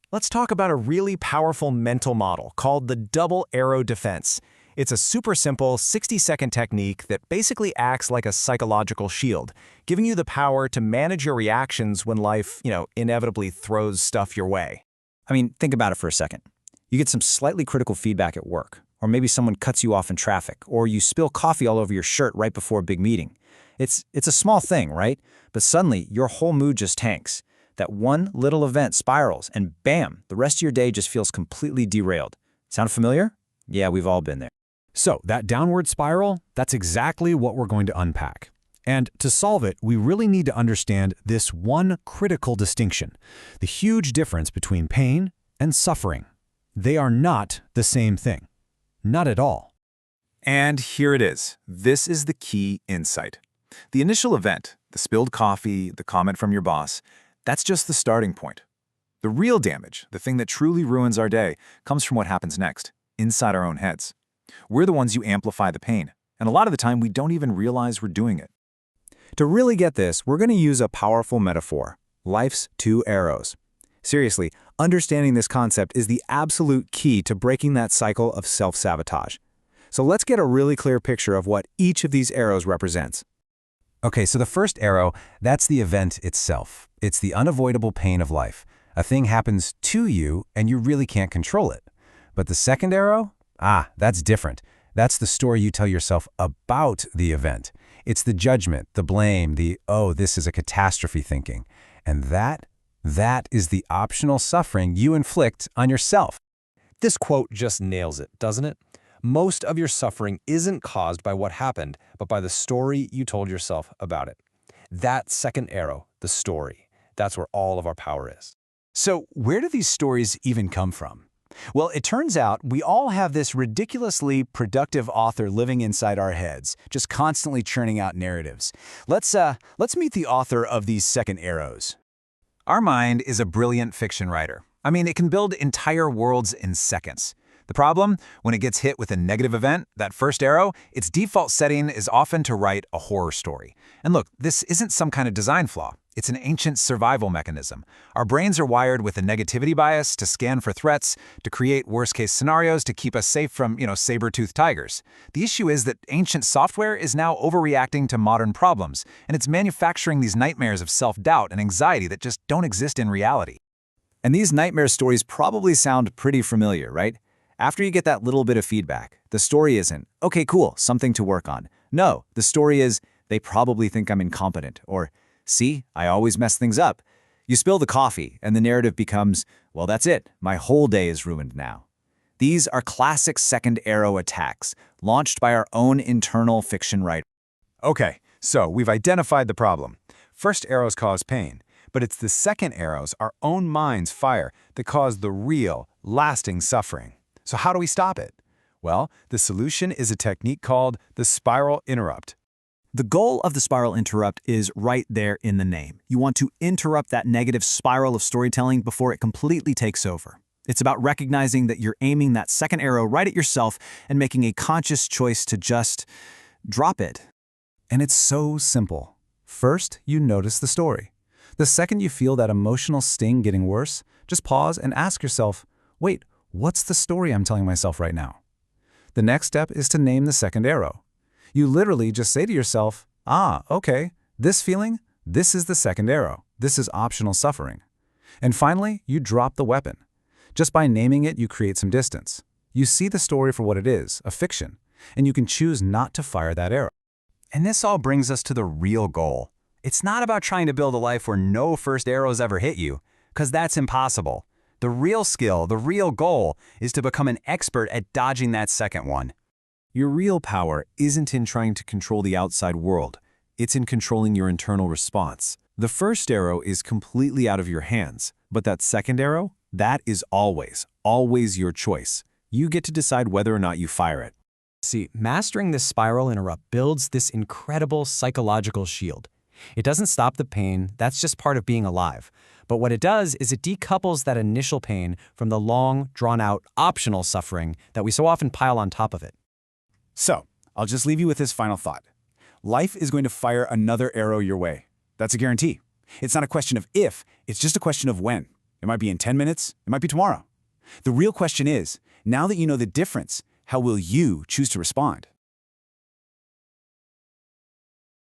Let's talk about a really powerful mental model called the double arrow defense. It's a super simple 60-second technique that basically acts like a psychological shield, giving you the power to manage your reactions when life, inevitably throws stuff your way. I mean, think about it for a second. You get some slightly critical feedback at work, or maybe someone cuts you off in traffic, or you spill coffee all over your shirt right before a big meeting. It's a small thing, right? But suddenly, your whole mood just tanks. That one little event spirals, and bam, the rest of your day just feels completely derailed. Sound familiar? Yeah, we've all been there. So that downward spiral, that's exactly what we're going to unpack. And to solve it, we really need to understand this one critical distinction, the huge difference between pain and suffering. They are not the same thing. Not at all. And here it is. This is the key insight. The initial event, the spilled coffee, the comment from your boss, that's just the starting point. The real damage, the thing that truly ruins our day, comes from what happens next, inside our own heads. We're the ones who amplify the pain, and a lot of the time we don't even realize we're doing it. To really get this, we're going to use a powerful metaphor, life's two arrows. Seriously, understanding this concept is the absolute key to breaking that cycle of self-sabotage. So let's get a really clear picture of what each of these arrows represents. Okay, so the first arrow, that's the event itself. It's the unavoidable pain of life. A thing happens to you, and you really can't control it. But the second arrow? That's different. That's the story you tell yourself about the event. It's the judgment, the blame, oh, this is a catastrophe thinking. And that is the optional suffering you inflict on yourself. This quote just nails it, doesn't it? Most of your suffering isn't caused by what happened, but by the story you told yourself about it. That second arrow, the story, that's where all of our power is. So where do these stories even come from? Well, it turns out we all have this ridiculously productive author living inside our heads, just constantly churning out narratives. Let's meet the author of these second arrows. Our mind is a brilliant fiction writer. I mean, it can build entire worlds in seconds. The problem, when it gets hit with a negative event, that first arrow, its default setting is often to write a horror story. And look, this isn't some kind of design flaw. It's an ancient survival mechanism. Our brains are wired with a negativity bias to scan for threats, to create worst-case scenarios to keep us safe from, saber-toothed tigers. The issue is that ancient software is now overreacting to modern problems, and it's manufacturing these nightmares of self-doubt and anxiety that just don't exist in reality. And these nightmare stories probably sound pretty familiar, right? After you get that little bit of feedback, the story isn't, okay, cool, something to work on. No, the story is, they probably think I'm incompetent, or, see, I always mess things up. You spill the coffee, and the narrative becomes, well, that's it, my whole day is ruined now. These are classic second arrow attacks, launched by our own internal fiction writer. Okay, so we've identified the problem. First arrows cause pain, but it's the second arrows our own minds fire that cause the real, lasting suffering. So how do we stop it? Well, the solution is a technique called the spiral interrupt. The goal of the spiral interrupt is right there in the name. You want to interrupt that negative spiral of storytelling before it completely takes over. It's about recognizing that you're aiming that second arrow right at yourself and making a conscious choice to just drop it. And it's so simple. First, you notice the story. The second you feel that emotional sting getting worse, just pause and ask yourself, wait, what's the story I'm telling myself right now? The next step is to name the second arrow. You literally just say to yourself, okay, this feeling, this is the second arrow. This is optional suffering. And finally, you drop the weapon. Just by naming it, you create some distance. You see the story for what it is, a fiction, and you can choose not to fire that arrow. And this all brings us to the real goal. It's not about trying to build a life where no first arrows ever hit you, because that's impossible. The real skill, the real goal, is to become an expert at dodging that second one. Your real power isn't in trying to control the outside world. It's in controlling your internal response. The first arrow is completely out of your hands, but that second arrow, that is always your choice. You get to decide whether or not you fire it. See, mastering this spiral interrupt builds this incredible psychological shield. It doesn't stop the pain, that's just part of being alive. But what it does is it decouples that initial pain from the long, drawn-out, optional suffering that we so often pile on top of it. So, I'll just leave you with this final thought. Life is going to fire another arrow your way. That's a guarantee. It's not a question of if, it's just a question of when. It might be in 10 minutes. It might be tomorrow. The real question is, now that you know the difference, how will you choose to respond?